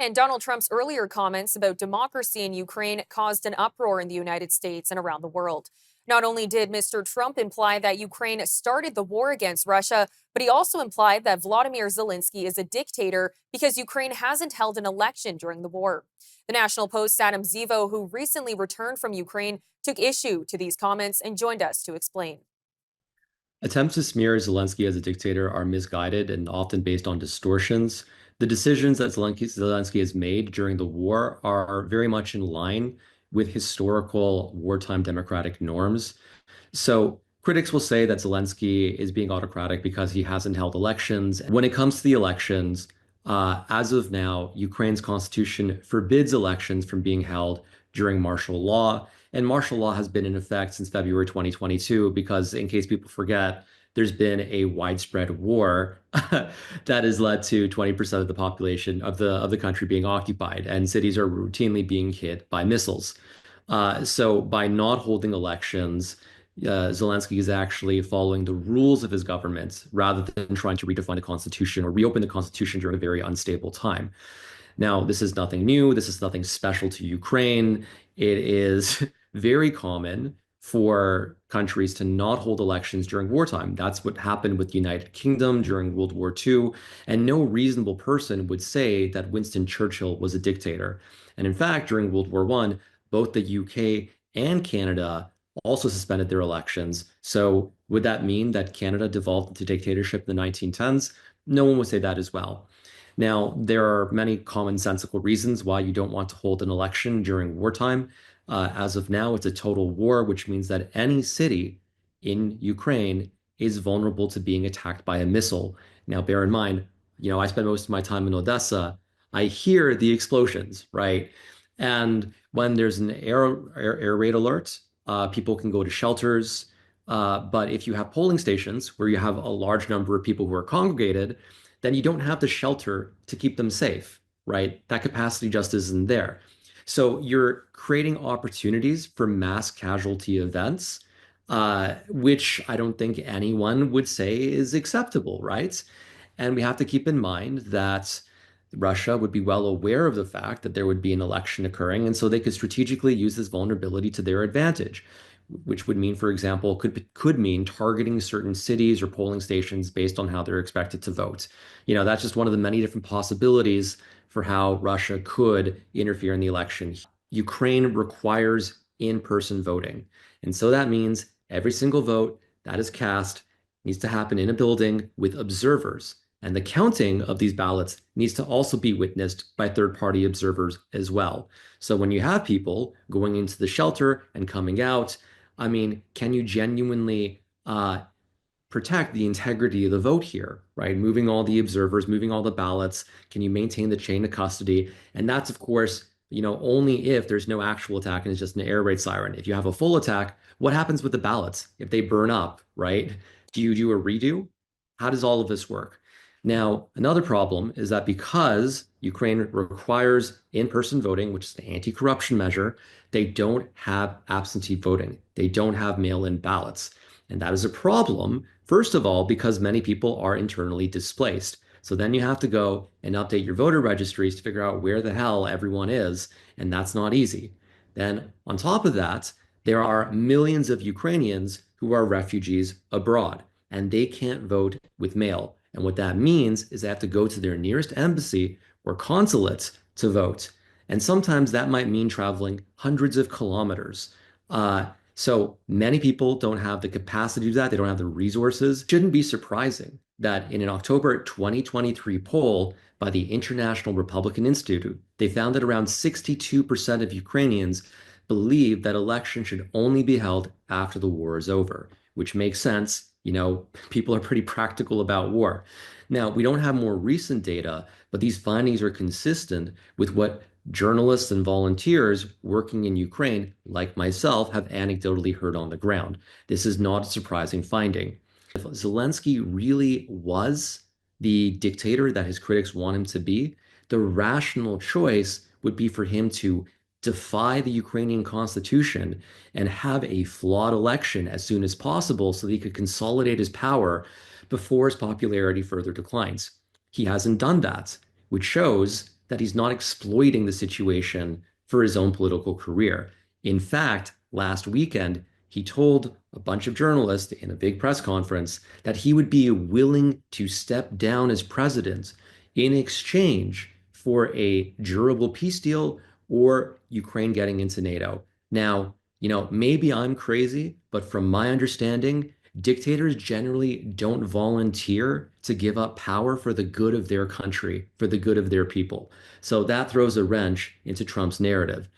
And Donald Trump's earlier comments about democracy in Ukraine caused an uproar in the United States and around the world. Not only did Mr. Trump imply that Ukraine started the war against Russia, but he also implied that Vladimir Zelensky is a dictator because Ukraine hasn't held an election during the war. The National Post's Adam Zivo, who recently returned from Ukraine, took issue to these comments and joined us to explain. Attempts to smear Zelensky as a dictator are misguided and often based on distortions. The decisions that Zelensky has made during the war are very much in line with historical wartime democratic norms. So critics will say that Zelensky is being autocratic because he hasn't held elections. When it comes to the elections, as of now, Ukraine's constitution forbids elections from being held during martial law. And martial law has been in effect since February 2022 because, in case people forget, there's been a widespread war that has led to 20% of the population of the country being occupied, and cities are routinely being hit by missiles. So by not holding elections, Zelensky is actually following the rules of his government rather than trying to redefine the Constitution or reopen the Constitution during a very unstable time. Now, this is nothing new. This is nothing special to Ukraine. It is very common for countries to not hold elections during wartime. That's what happened with the United Kingdom during World War II. And no reasonable person would say that Winston Churchill was a dictator. And in fact, during World War I, both the UK and Canada also suspended their elections. So would that mean that Canada devolved into dictatorship in the 1910s? No one would say that as well. Now, there are many commonsensical reasons why you don't want to hold an election during wartime. As of now, it's a total war, which means that any city in Ukraine is vulnerable to being attacked by a missile. Now, bear in mind, I spend most of my time in Odessa. I hear the explosions, right? And when there's an air raid alert, people can go to shelters. But if you have polling stations where you have a large number of people who are congregated, then you don't have the shelter to keep them safe, right? That capacity just isn't there. So you're creating opportunities for mass casualty events, which I don't think anyone would say is acceptable, right? And we have to keep in mind that Russia would be well aware of the fact that there would be an election occurring, and so they could strategically use this vulnerability to their advantage, which would mean, for example, could mean targeting certain cities or polling stations based on how they're expected to vote. That's just one of the many different possibilities for how Russia could interfere in the election. Ukraine requires in-person voting, and so that means every single vote that is cast needs to happen in a building with observers. And the counting of these ballots needs to also be witnessed by third-party observers as well. So when you have people going into the shelter and coming out, I mean, can you genuinely protect the integrity of the vote here, right? Moving all the observers, moving all the ballots, can you maintain the chain of custody? And that's, of course, only if there's no actual attack and it's just an air raid siren. If you have a full attack, what happens with the ballots if they burn up, right? Do you do a redo? How does all of this work? Now, another problem is that because Ukraine requires in-person voting, which is an anti-corruption measure, they don't have absentee voting. They don't have mail-in ballots. And that is a problem, first of all, because many people are internally displaced. So then you have to go and update your voter registries to figure out where the hell everyone is, and that's not easy. Then, on top of that, there are millions of Ukrainians who are refugees abroad, and they can't vote with mail. And what that means is they have to go to their nearest embassy or consulate to vote. And sometimes that might mean traveling hundreds of kilometers. So many people don't have the capacity to do that. They don't have the resources. It shouldn't be surprising that in an October 2023 poll by the International Republican Institute, they found that around 62% of Ukrainians believe that elections should only be held after the war is over, which makes sense. People are pretty practical about war. Now, we don't have more recent data, but these findings are consistent with what journalists and volunteers working in Ukraine, like myself, have anecdotally heard on the ground. This is not a surprising finding. If Zelensky really was the dictator that his critics want him to be, the rational choice would be for him to defy the Ukrainian constitution and have a flawed election as soon as possible so that he could consolidate his power before his popularity further declines. He hasn't done that, which shows that he's not exploiting the situation for his own political career. In fact, last weekend, he told a bunch of journalists in a big press conference that he would be willing to step down as president in exchange for a durable peace deal or Ukraine getting into NATO. Now, maybe I'm crazy, but from my understanding, dictators generally don't volunteer to give up power for the good of their country, for the good of their people. So that throws a wrench into Trump's narrative.